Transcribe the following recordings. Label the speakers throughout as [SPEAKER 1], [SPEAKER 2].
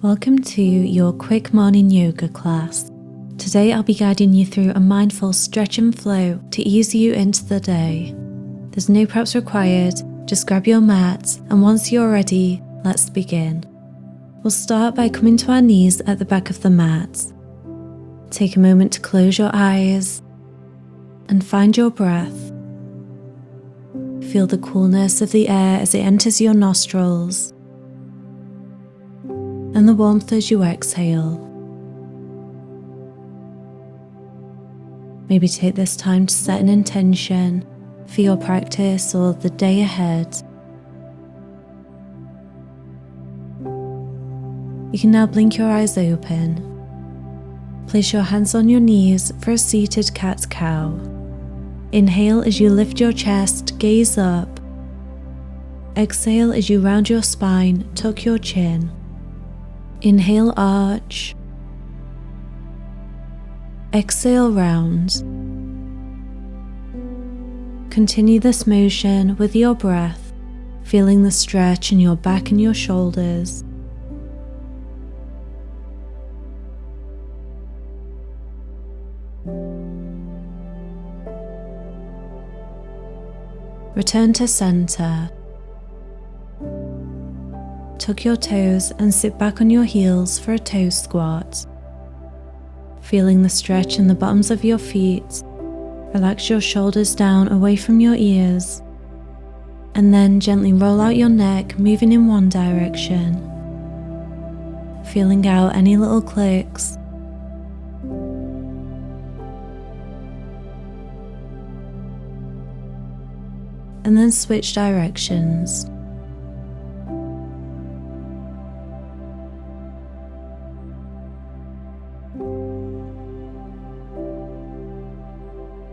[SPEAKER 1] Welcome to your quick morning yoga class. Today I'll be guiding you through a mindful stretch and flow to ease you into the day. There's no props required, just grab your mat, and once you're ready, let's begin. We'll start by coming to our knees at the back of the mat. Take a moment to close your eyes and find your breath. Feel the coolness of the air as it enters your nostrils and the warmth as you exhale. Maybe take this time to set an intention for your practice or the day ahead. You can now blink your eyes open. Place your hands on your knees for a seated cat-cow. Inhale as you lift your chest, gaze up. Exhale as you round your spine, tuck your chin. Inhale, arch. Exhale, round. Continue this motion with your breath, feeling the stretch in your back and your shoulders. Return to center. Tuck your toes and sit back on your heels for a toe squat. Feeling the stretch in the bottoms of your feet, relax your shoulders down away from your ears, and then gently roll out your neck, moving in one direction. Feeling out any little clicks. And then switch directions.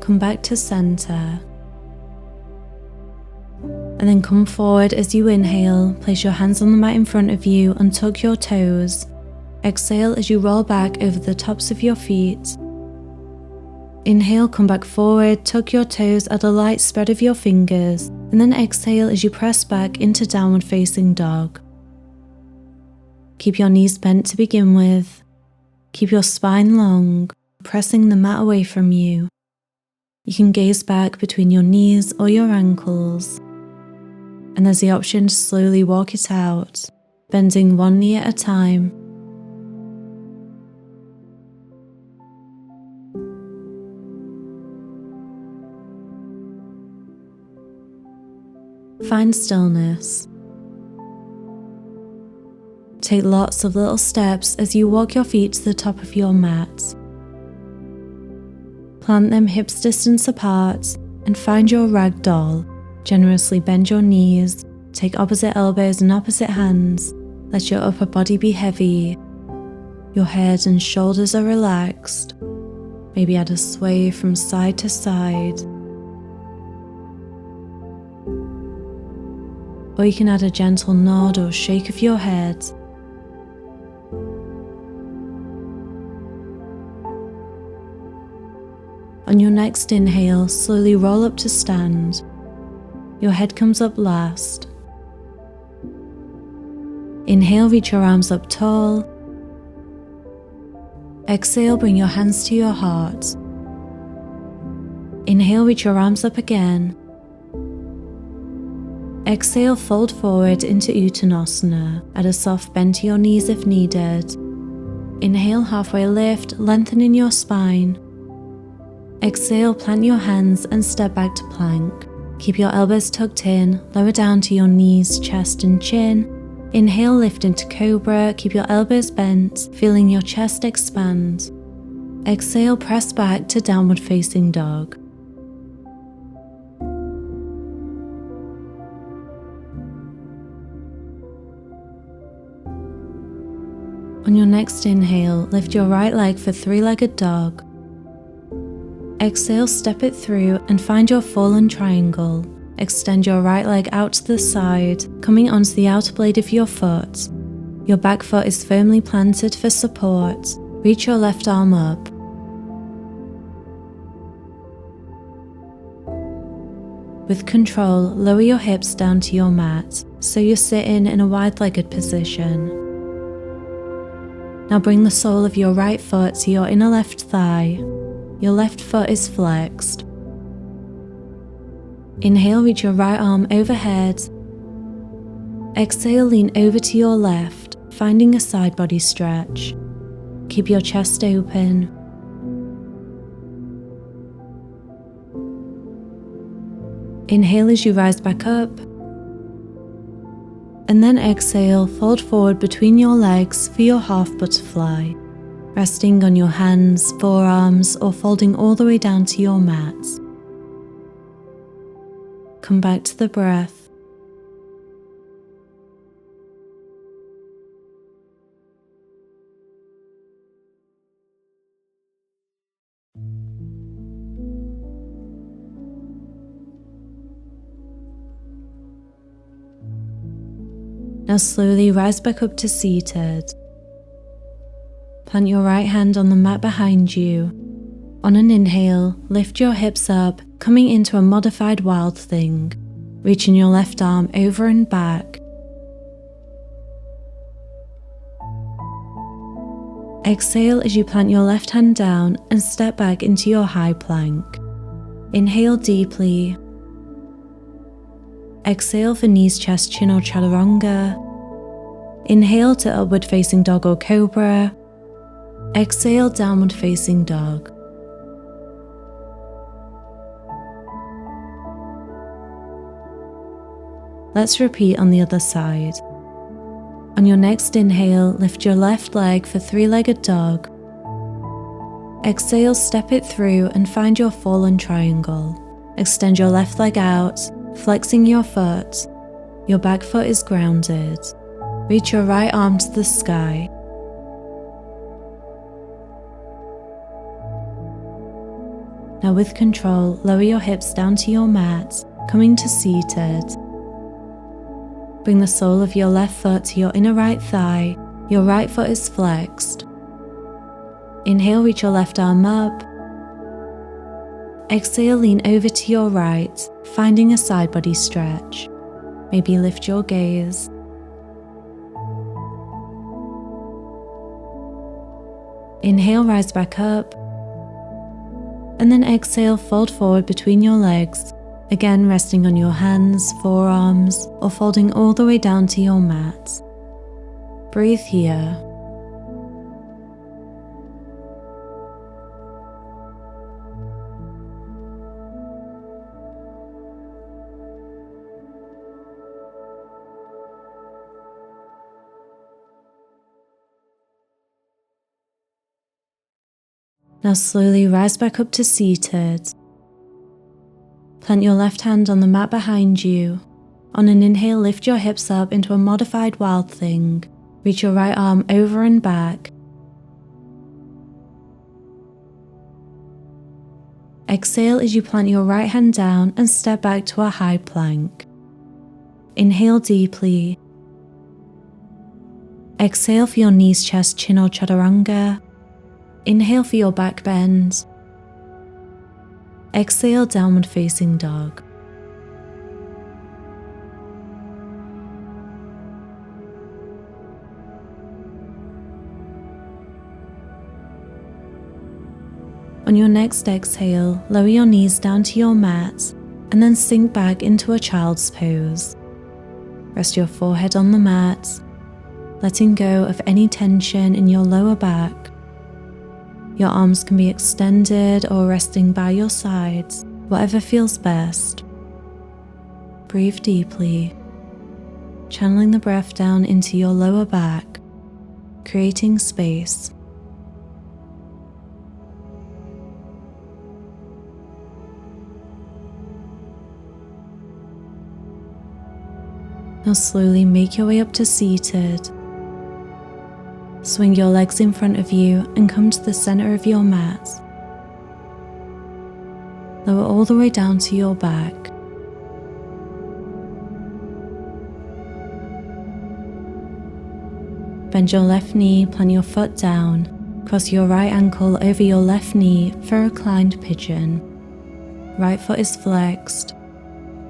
[SPEAKER 1] Come back to center. And then come forward as you inhale. Place your hands on the mat in front of you and tuck your toes. Exhale as you roll back over the tops of your feet. Inhale, come back forward, tuck your toes at a light spread of your fingers, and then exhale as you press back into downward facing dog. Keep your knees bent to begin with. Keep your spine long, pressing the mat away from you. You can gaze back between your knees or your ankles, and there's the option to slowly walk it out, bending one knee at a time. Find stillness. Take lots of little steps as you walk your feet to the top of your mat. Plant them hips distance apart and find your ragdoll. Generously bend your knees, take opposite elbows and opposite hands. Let your upper body be heavy. Your head and shoulders are relaxed. Maybe add a sway from side to side. Or you can add a gentle nod or shake of your head. On your next inhale, slowly roll up to stand. Your head comes up last. Inhale, reach your arms up tall. Exhale, bring your hands to your heart. Inhale, reach your arms up again. Exhale, fold forward into Uttanasana. Add a soft bend to your knees if needed. Inhale, halfway lift, lengthening your spine. Exhale, plant your hands and step back to plank. Keep your elbows tucked in, lower down to your knees, chest and chin. Inhale, lift into cobra, keep your elbows bent, feeling your chest expand. Exhale, press back to downward facing dog. On your next inhale, lift your right leg for three-legged dog. Exhale, step it through and find your fallen triangle. Extend your right leg out to the side, coming onto the outer blade of your foot. Your back foot is firmly planted for support. Reach your left arm up. With control, lower your hips down to your mat, so you're sitting in a wide-legged position. Now bring the sole of your right foot to your inner left thigh. Your left foot is flexed. Inhale, reach your right arm overhead. Exhale, lean over to your left, finding a side body stretch. Keep your chest open. Inhale as you rise back up. And then exhale, fold forward between your legs for your half butterfly, resting on your hands, forearms, or folding all the way down to your mat. Come back to the breath. Now slowly rise back up to seated. Plant your right hand on the mat behind you. On an inhale, lift your hips up, coming into a modified wild thing, reaching your left arm over and back. Exhale as you plant your left hand down and step back into your high plank. Inhale deeply. Exhale for knees, chest, chin or chaturanga. Inhale to upward facing dog or cobra. Exhale, downward facing dog. Let's repeat on the other side. On your next inhale, lift your left leg for three-legged dog. Exhale, step it through and find your fallen triangle. Extend your left leg out, flexing your foot. Your back foot is grounded. Reach your right arm to the sky. Now with control, lower your hips down to your mat, coming to seated. Bring the sole of your left foot to your inner right thigh. Your right foot is flexed. Inhale, reach your left arm up. Exhale, lean over to your right, finding a side body stretch. Maybe lift your gaze. Inhale, rise back up. And then exhale, fold forward between your legs, again resting on your hands, forearms, or folding all the way down to your mat. Breathe here. Now slowly rise back up to seated. Plant your left hand on the mat behind you. On an inhale, lift your hips up into a modified wild thing. Reach your right arm over and back. Exhale as you plant your right hand down and step back to a high plank. Inhale deeply. Exhale for your knees, chest, chin or chaturanga. Inhale for your back bend. Exhale, downward facing dog. On your next exhale, lower your knees down to your mat and then sink back into a child's pose. Rest your forehead on the mat, letting go of any tension in your lower back. Your arms can be extended or resting by your sides, whatever feels best. Breathe deeply, channeling the breath down into your lower back, creating space. Now slowly make your way up to seated. Swing your legs in front of you and come to the center of your mat. Lower all the way down to your back. Bend your left knee, plant your foot down. Cross your right ankle over your left knee for reclined pigeon. Right foot is flexed.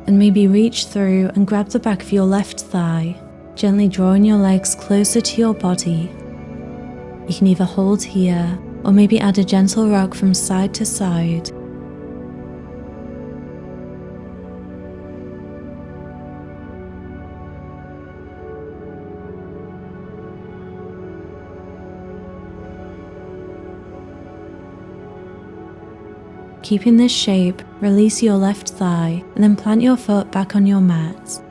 [SPEAKER 1] And maybe reach through and grab the back of your left thigh, gently drawing your legs closer to your body. You can either hold here or maybe add a gentle rock from side to side. Keeping this shape, release your left thigh and then plant your foot back on your mat.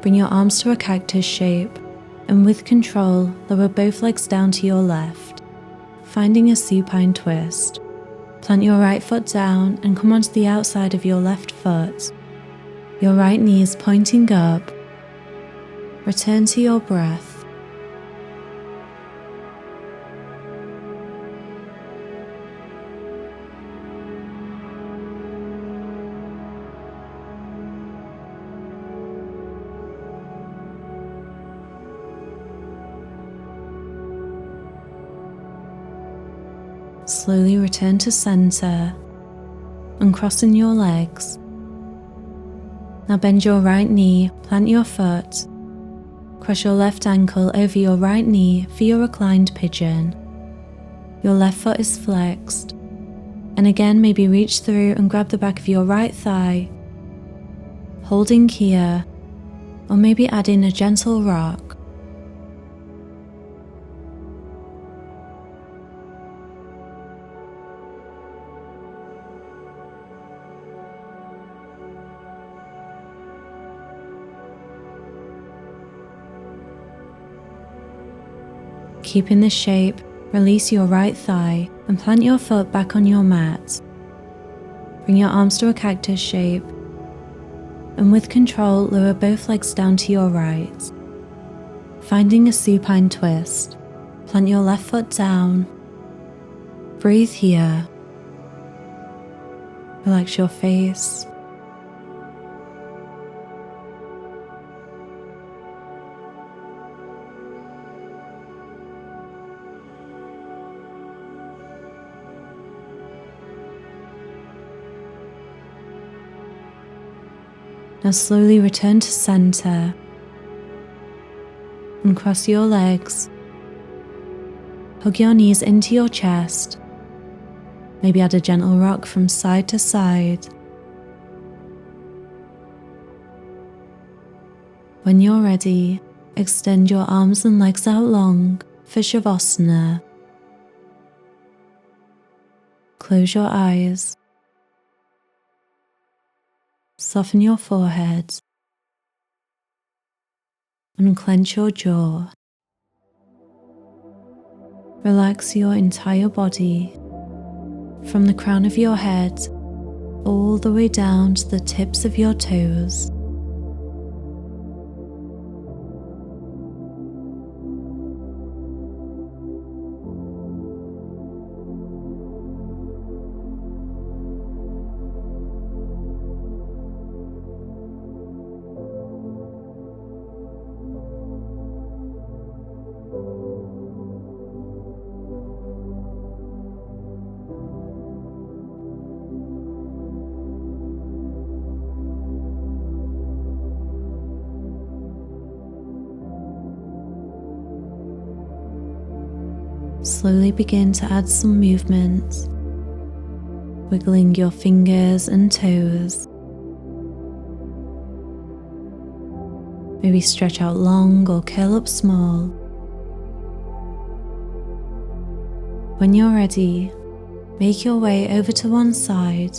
[SPEAKER 1] Bring your arms to a cactus shape and with control, lower both legs down to your left, finding a supine twist. Plant your right foot down and come onto the outside of your left foot. Your right knee is pointing up. Return to your breath. Slowly return to center, uncrossing your legs. Now bend your right knee, plant your foot, cross your left ankle over your right knee for your reclined pigeon. Your left foot is flexed, and again maybe reach through and grab the back of your right thigh, holding here, or maybe adding a gentle rock. Keeping this shape, release your right thigh and plant your foot back on your mat. Bring your arms to a cactus shape and with control lower both legs down to your right. Finding a supine twist, plant your left foot down. Breathe here. Relax your face. Now slowly return to center and cross your legs. Hug your knees into your chest. Maybe add a gentle rock from side to side. When you're ready, extend your arms and legs out long for Shavasana. Close your eyes. Soften your forehead. Unclench your jaw. Relax your entire body, from the crown of your head all the way down to the tips of your toes. Slowly begin to add some movement, wiggling your fingers and toes. Maybe stretch out long or curl up small. When you're ready, make your way over to one side,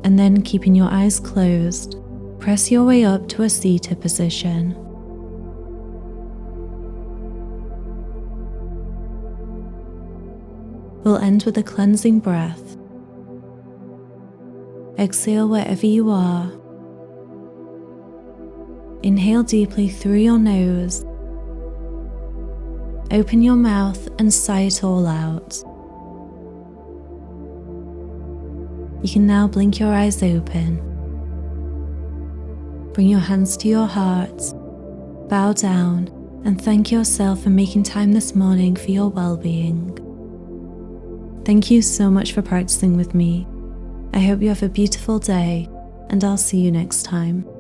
[SPEAKER 1] and then keeping your eyes closed, press your way up to a seated position. We'll end with a cleansing breath. Exhale wherever you are. Inhale deeply through your nose. Open your mouth and sigh it all out. You can now blink your eyes open. Bring your hands to your heart, bow down, and thank yourself for making time this morning for your well-being. Thank you so much for practicing with me. I hope you have a beautiful day, and I'll see you next time.